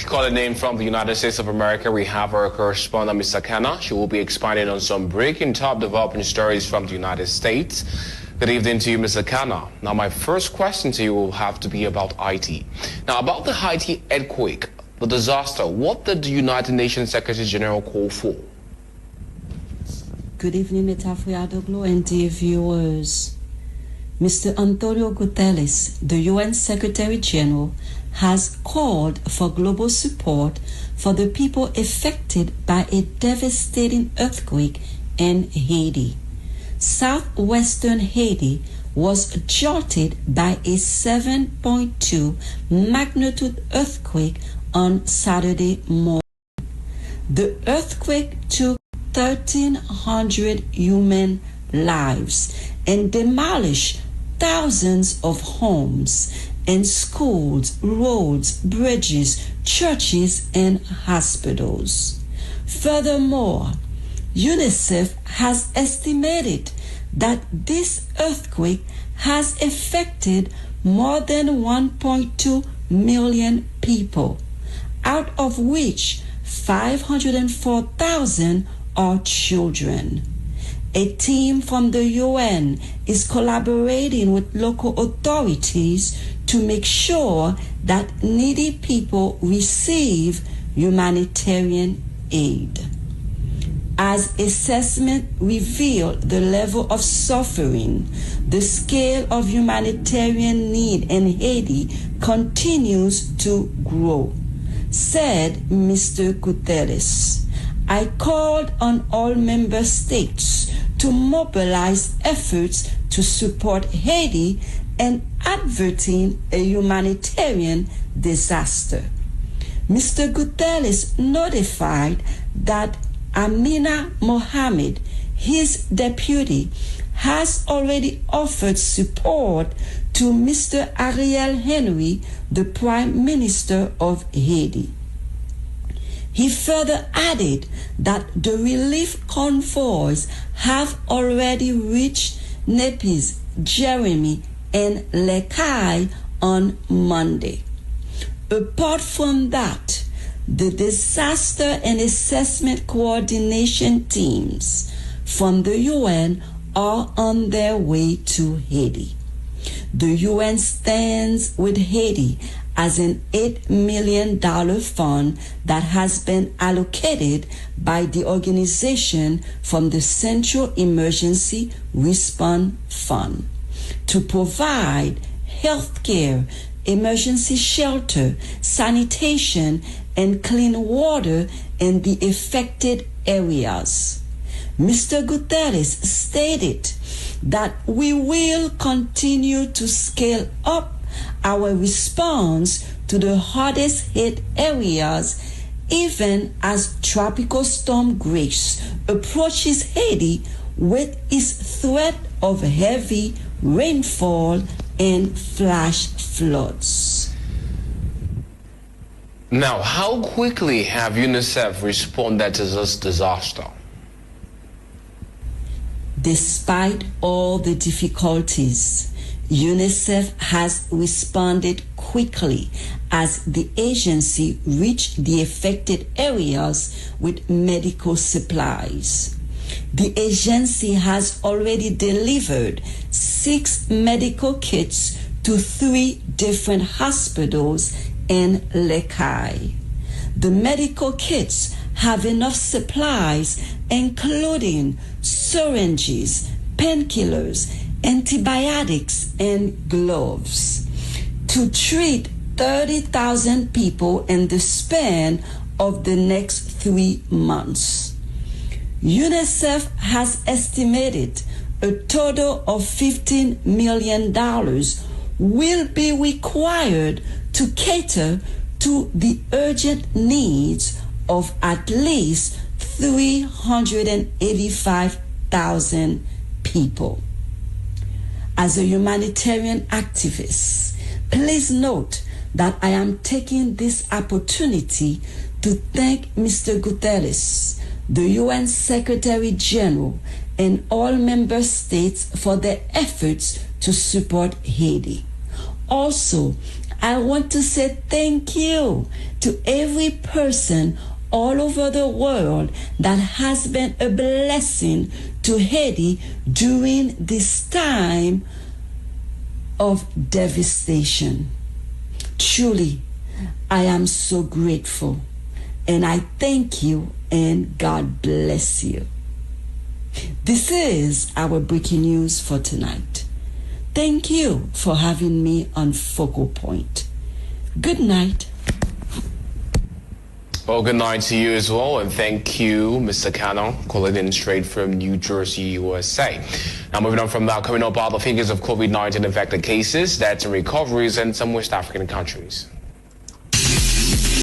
Calling in from the United States of America, we have our correspondent, Ms. Akano. She will be expanding on some breaking top developing stories from the United States. Good evening to you, Ms. Akano. Now, my first question to you will have to be about Haiti. Now, about the Haiti earthquake, the disaster, what did the United Nations Secretary General call for? Good evening, Metafriadoglo and dear viewers. Mr. Antonio Guterres, the UN Secretary General, has called for global support for the people affected by a devastating earthquake in Haiti. Southwestern Haiti was jolted by a 7.2 magnitude earthquake on Saturday morning. The earthquake took 1,300 human lives and demolished thousands of homes and schools, roads, bridges, churches, and hospitals. Furthermore, UNICEF has estimated that this earthquake has affected more than 1.2 million people, out of which 504,000 are children. A team from the UN is collaborating with local authorities to make sure that needy people receive humanitarian aid. As assessment revealed the level of suffering, the scale of humanitarian need in Haiti continues to grow, said Mr. Guterres. I called on all member states to mobilize efforts to support Haiti and averting a humanitarian disaster. Mr. Guterres notified that Amina Mohamed, his deputy, has already offered support to Mr. Ariel Henry, the Prime Minister of Haiti. He further added that the relief convoys have already reached Nepes, Jeremy, and Lekai on Monday. Apart from that, the disaster and assessment coordination teams from the UN are on their way to Haiti. The UN stands with Haiti as an $8 million fund that has been allocated by the organization from the Central Emergency Response Fund to provide health care, emergency shelter, sanitation, and clean water in the affected areas. Mr. Guterres stated that we will continue to scale up our response to the hardest hit areas even as Tropical Storm Grace approaches Haiti with its threat of heavy rainfall and flash floods. Now, how quickly have UNICEF responded to this disaster? Despite all the difficulties, UNICEF has responded quickly as the agency reached the affected areas with medical supplies. The agency has already delivered 6 medical kits to 3 different hospitals in Lekai. The medical kits have enough supplies, including syringes, painkillers, antibiotics, and gloves, to treat 30,000 people in the span of the next 3 months. UNICEF has estimated a total of $15 million will be required to cater to the urgent needs of at least 385,000 people. As a humanitarian activist, please note that I am taking this opportunity to thank Mr. Guterres, the UN Secretary General, and all member states for their efforts to support Haiti. Also, I want to say thank you to every person all over the world that has been a blessing to Haiti during this time of devastation. Truly, I am so grateful, and I thank you, and God bless you. This is our breaking news for tonight. Thank you for having me on Focal Point. Good night. Well, good night to you as well, and thank you, Mr. Akano, calling in straight from New Jersey, USA. Now, moving on from that, coming up are the figures of COVID-19 infected cases, deaths and recoveries in some West African countries.